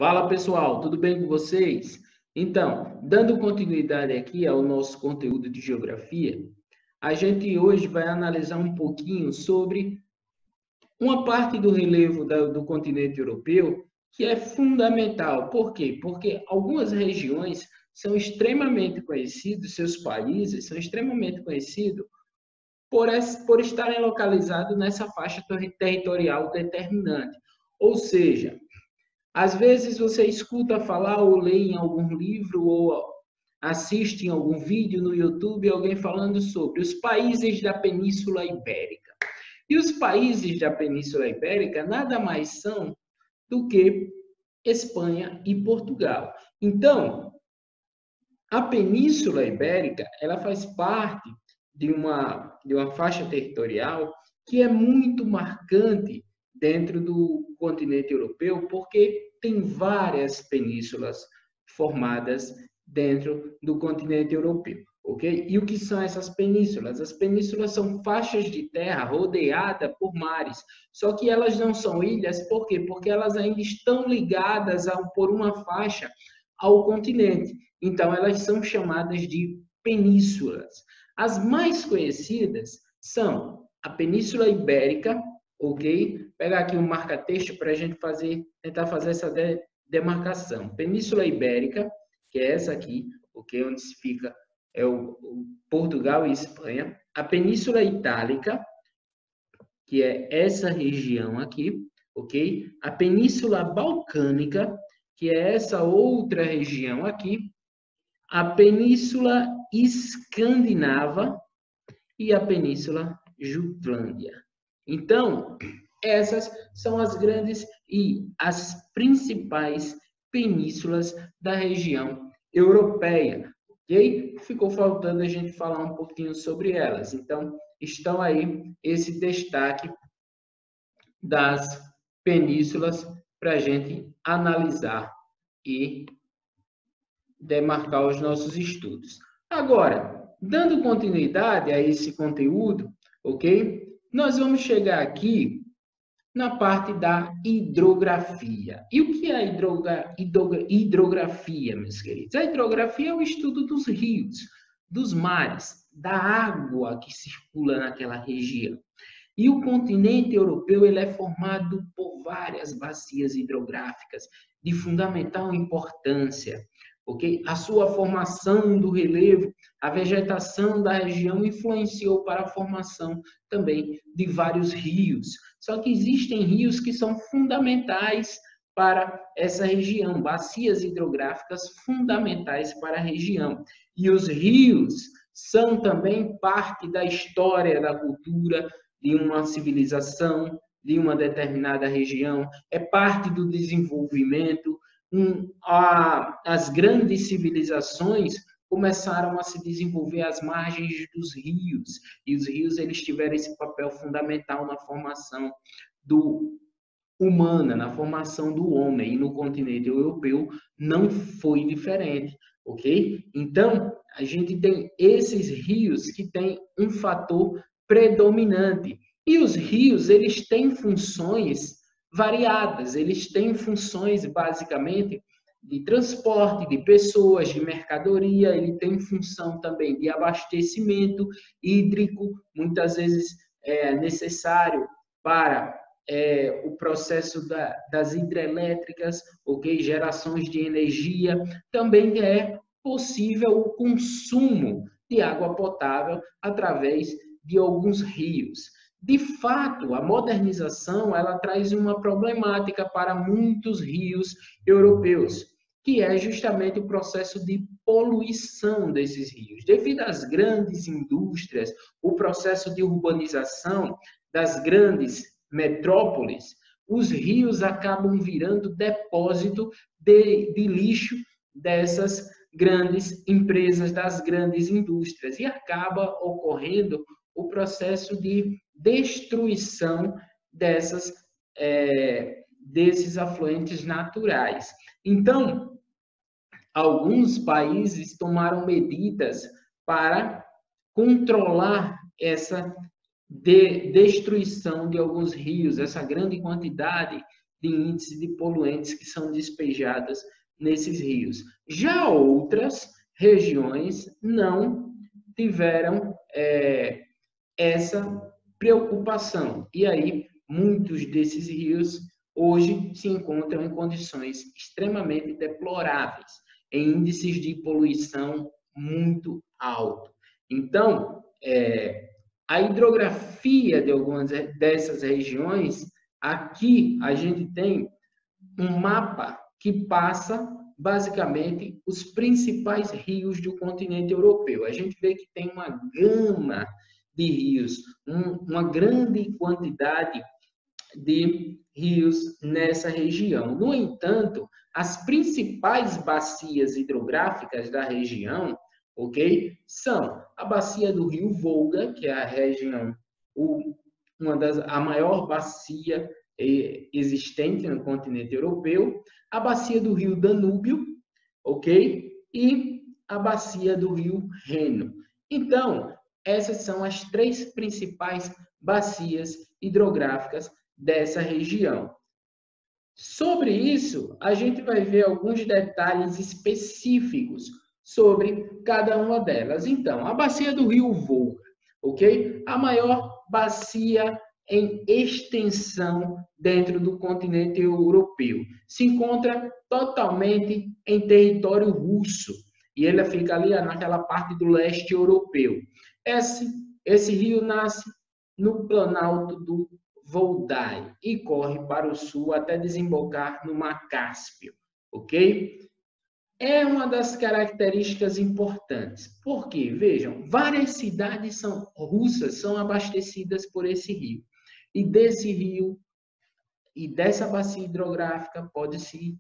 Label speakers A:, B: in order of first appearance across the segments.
A: Fala pessoal, tudo bem com vocês? Então, dando continuidade aqui ao nosso conteúdo de geografia, a gente hoje vai analisar um pouquinho sobre uma parte do relevo do continente europeu que é fundamental. Por quê? Porque algumas regiões são extremamente conhecidas, seus países são extremamente conhecidos por estarem localizados nessa faixa territorial determinante. Ou seja, às vezes você escuta falar ou lê em algum livro ou assiste em algum vídeo no YouTube alguém falando sobre os países da Península Ibérica. E os países da Península Ibérica nada mais são do que Espanha e Portugal. Então, a Península Ibérica, ela faz parte de uma faixa territorial que é muito marcante dentro do continente europeu, porque tem várias penínsulas formadas dentro do continente europeu, ok? E o que são essas penínsulas? As penínsulas são faixas de terra rodeadas por mares, só que elas não são ilhas, por quê? Porque elas ainda estão ligadas por uma faixa ao continente. Então, elas são chamadas de penínsulas. As mais conhecidas são a Península Ibérica, ok? Pegar aqui um marca-texto para a gente tentar fazer essa demarcação. Península Ibérica, que é essa aqui, ok? Onde se fica o Portugal e Espanha. A Península Itálica, que é essa região aqui, ok? A Península Balcânica, que é essa outra região aqui. A Península Escandinava e a Península Jutlândia. Então, essas são as grandes e as principais penínsulas da região europeia, ok? Ficou faltando a gente falar um pouquinho sobre elas. Então, estão aí esse destaque das penínsulas para a gente analisar e demarcar os nossos estudos. Agora, dando continuidade a esse conteúdo, ok? Nós vamos chegar aqui na parte da hidrografia. E o que é a hidrografia, meus queridos? A hidrografia é o estudo dos rios, dos mares, da água que circula naquela região. E o continente europeu ele é formado por várias bacias hidrográficas de fundamental importância. Okay? A sua formação do relevo, a vegetação da região influenciou para a formação também de vários rios. Só que existem rios que são fundamentais para essa região, bacias hidrográficas fundamentais para a região. E os rios são também parte da história, da cultura de uma civilização, de uma determinada região, é parte do desenvolvimento. As grandes civilizações começaram a se desenvolver às margens dos rios, e os rios eles tiveram esse papel fundamental na formação humana, na formação do homem, e no continente europeu não foi diferente, ok? Então, a gente tem esses rios que têm um fator predominante, e os rios, eles têm funções variadas, eles têm funções, basicamente, de transporte de pessoas, de mercadoria, ele tem função também de abastecimento hídrico, muitas vezes é necessário para o processo das hidrelétricas, ok? Gerações de energia, também é possível o consumo de água potável através de alguns rios. De fato, a modernização ela traz uma problemática para muitos rios europeus, que é justamente o processo de poluição desses rios. Devido às grandes indústrias, o processo de urbanização das grandes metrópoles, os rios acabam virando depósito de lixo dessas grandes empresas, das grandes indústrias, e acaba ocorrendo o processo de destruição desses afluentes naturais. Então, alguns países tomaram medidas para controlar essa destruição de alguns rios, essa grande quantidade de índice de poluentes que são despejadas nesses rios. Já outras regiões não tiveram essa preocupação. E aí, muitos desses rios hoje se encontram em condições extremamente deploráveis, em índices de poluição muito alto. Então, a hidrografia de algumas dessas regiões, aqui a gente tem um mapa que passa basicamente os principais rios do continente europeu. A gente vê que tem uma gama de rios, uma grande quantidade de rios nessa região. No entanto, as principais bacias hidrográficas da região, ok, são a bacia do rio Volga, que é a região, a maior bacia existente no continente europeu, a bacia do rio Danúbio, ok, e a bacia do rio Reno. Então, essas são as três principais bacias hidrográficas dessa região. Sobre isso, a gente vai ver alguns detalhes específicos sobre cada uma delas. Então, a bacia do rio Volga, ok? A maior bacia em extensão dentro do continente europeu. Se encontra totalmente em território russo e ele fica ali naquela parte do leste europeu. Esse rio nasce no planalto do Valdai e corre para o sul até desembocar no Mar Cáspio, ok? É uma das características importantes, porque, vejam, várias cidades russas são abastecidas por esse rio. E desse rio e dessa bacia hidrográfica pode-se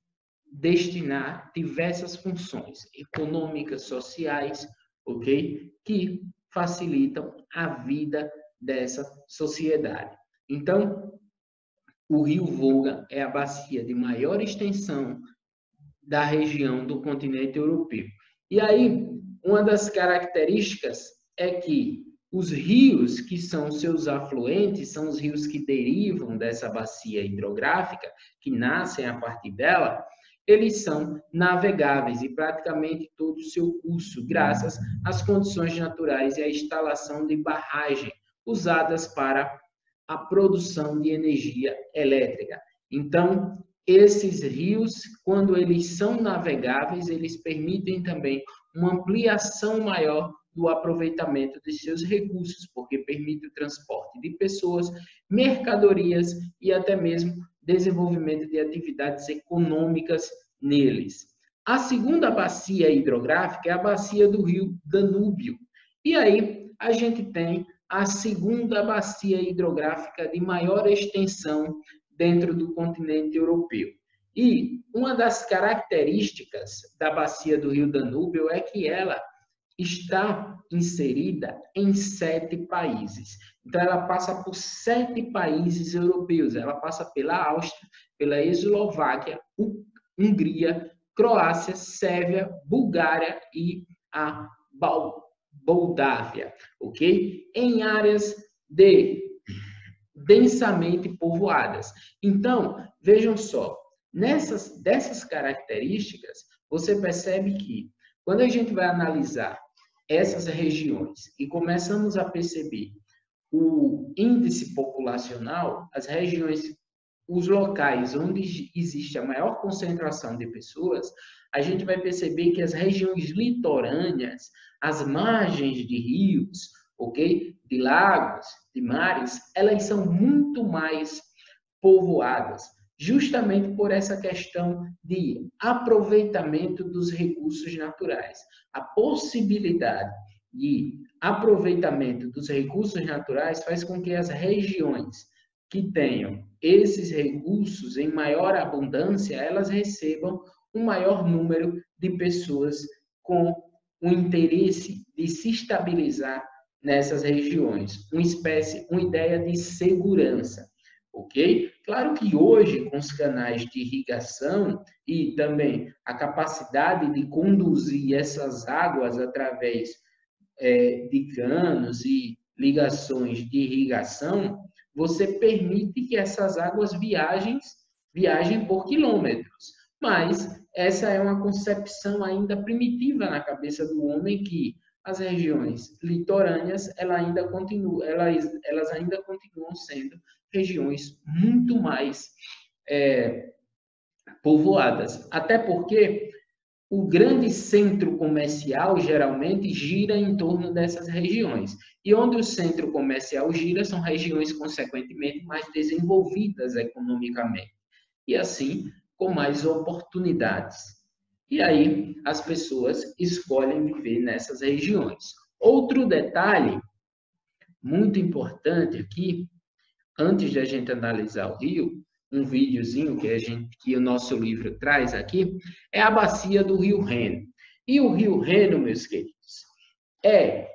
A: destinar diversas funções econômicas, sociais, ok? Que facilitam a vida dessa sociedade. Então, o rio Volga é a bacia de maior extensão da região do continente europeu. E aí, uma das características é que os rios que são seus afluentes, são os rios que derivam dessa bacia hidrográfica, que nascem a partir dela, eles são navegáveis e praticamente todo o seu curso, graças às condições naturais e à instalação de barragem usadas para a produção de energia elétrica. Então, esses rios, quando eles são navegáveis, eles permitem também uma ampliação maior do aproveitamento de seus recursos, porque permite o transporte de pessoas, mercadorias e até mesmo desenvolvimento de atividades econômicas neles. A segunda bacia hidrográfica é a bacia do rio Danúbio. E aí a gente tem a segunda bacia hidrográfica de maior extensão dentro do continente europeu. E uma das características da bacia do rio Danúbio é que ela está inserida em 7 países. Então, ela passa por 7 países europeus. Ela passa pela Áustria, pela Eslováquia, Hungria, Croácia, Sérvia, Bulgária e a Moldávia, ok? Em áreas densamente povoadas. Então, vejam só, dessas características, você percebe que, quando a gente vai analisar essas regiões e começamos a perceber o índice populacional, as regiões, os locais onde existe a maior concentração de pessoas, a gente vai perceber que as regiões litorâneas, as margens de rios, ok? De lagos, de mares, elas são muito mais povoadas, justamente por essa questão de aproveitamento dos recursos naturais. A possibilidade de aproveitamento dos recursos naturais faz com que as regiões que tenham esses recursos em maior abundância, elas recebam um maior número de pessoas com o interesse de se estabilizar nessas regiões, uma ideia de segurança, ok? Claro que hoje, com os canais de irrigação e também a capacidade de conduzir essas águas através de canos e ligações de irrigação, você permite que essas águas viajem viagem por quilômetros. Mas essa é uma concepção ainda primitiva na cabeça do homem que as regiões litorâneas elas ainda continuam sendo regiões muito mais povoadas. Até porque o grande centro comercial geralmente gira em torno dessas regiões. E onde o centro comercial gira são regiões, consequentemente, mais desenvolvidas economicamente. E assim, com mais oportunidades. E aí, as pessoas escolhem viver nessas regiões. Outro detalhe muito importante aqui, antes de a gente analisar o rio, um videozinho que o nosso livro traz aqui, é a bacia do Rio Reno. E o Rio Reno, meus queridos, é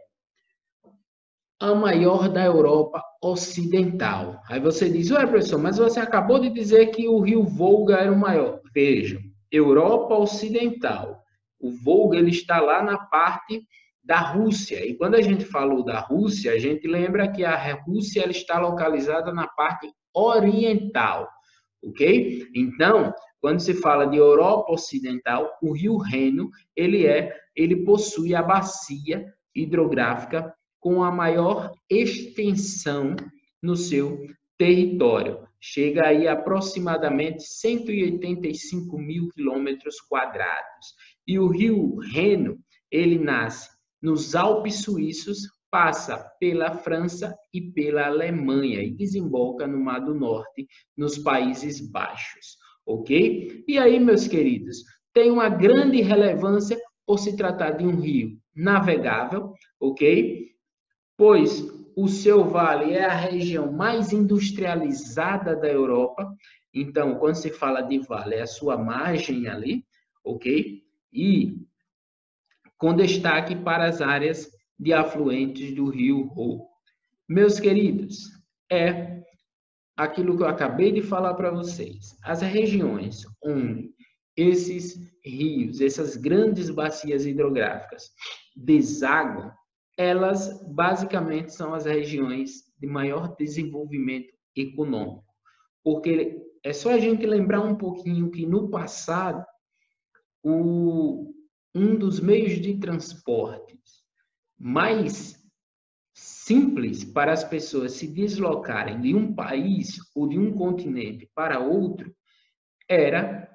A: a maior da Europa Ocidental. Aí você diz, ué, professor, mas você acabou de dizer que o Rio Volga era o maior. Vejam, Europa Ocidental. O Volga ele está lá na parte da Rússia. E quando a gente falou da Rússia, a gente lembra que a Rússia ela está localizada na parte oriental, ok? Então, quando se fala de Europa Ocidental, o Rio Reno ele possui a bacia hidrográfica com a maior extensão no seu território. Chega aí a aproximadamente 185 mil quilômetros quadrados. E o rio Reno, ele nasce nos Alpes suíços, passa pela França e pela Alemanha e desemboca no Mar do Norte, nos Países Baixos, ok? E aí, meus queridos, tem uma grande relevância por se tratar de um rio navegável, ok? Pois o seu vale é a região mais industrializada da Europa. Então, quando se fala de vale, é a sua margem ali, ok? E com destaque para as áreas de afluentes do rio Rô. Meus queridos, é aquilo que eu acabei de falar para vocês. As regiões onde esses rios, essas grandes bacias hidrográficas desaguam, elas basicamente são as regiões de maior desenvolvimento econômico. Porque é só a gente lembrar um pouquinho que no passado, um dos meios de transporte mais simples para as pessoas se deslocarem de um país ou de um continente para outro era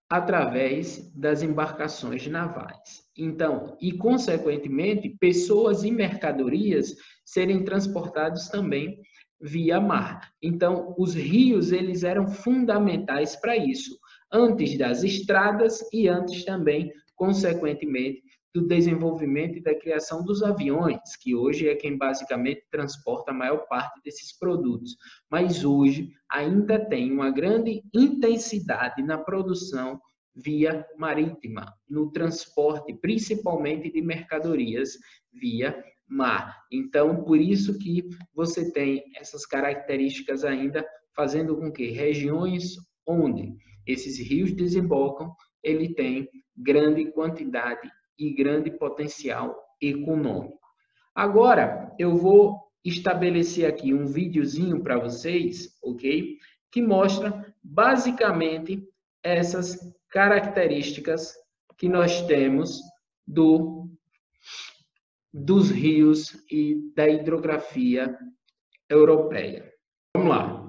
A: através das embarcações navais. Então, e consequentemente, pessoas e mercadorias serem transportados também via mar. Então, os rios eles eram fundamentais para isso, antes das estradas e antes também, consequentemente, do desenvolvimento e da criação dos aviões, que hoje é quem basicamente transporta a maior parte desses produtos. Mas hoje ainda tem uma grande intensidade na produção via marítima, no transporte, principalmente de mercadorias via mar. Então, por isso que você tem essas características ainda fazendo com que regiões onde esses rios desembocam, ele tem grande quantidade e grande potencial econômico. Agora, eu vou estabelecer aqui um videozinho para vocês, ok? Que mostra basicamente essas características que nós temos dos rios e da hidrografia europeia. Vamos lá.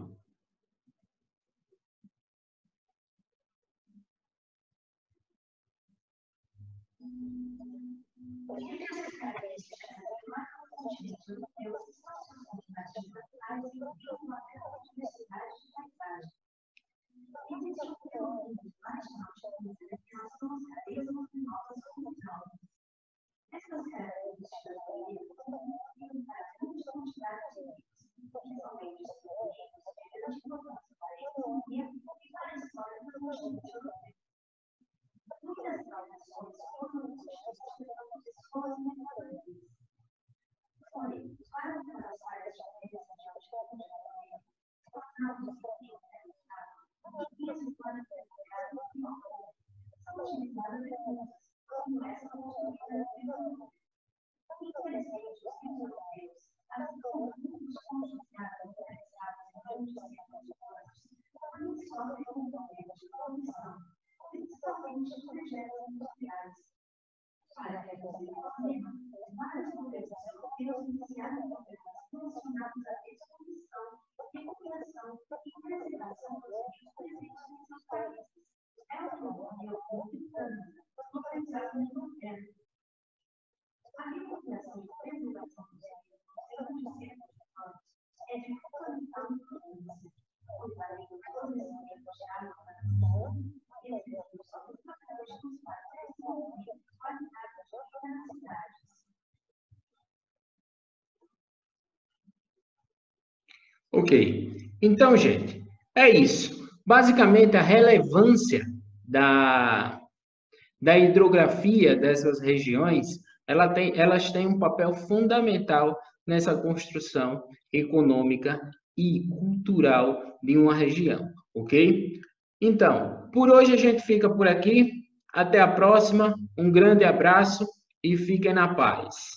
A: Ok. Então, gente, é isso. Basicamente, a relevância da hidrografia dessas regiões, elas têm um papel fundamental nessa construção econômica e cultural de uma região, ok? Então, por hoje a gente fica por aqui. Até a próxima. Um grande abraço e fiquem na paz.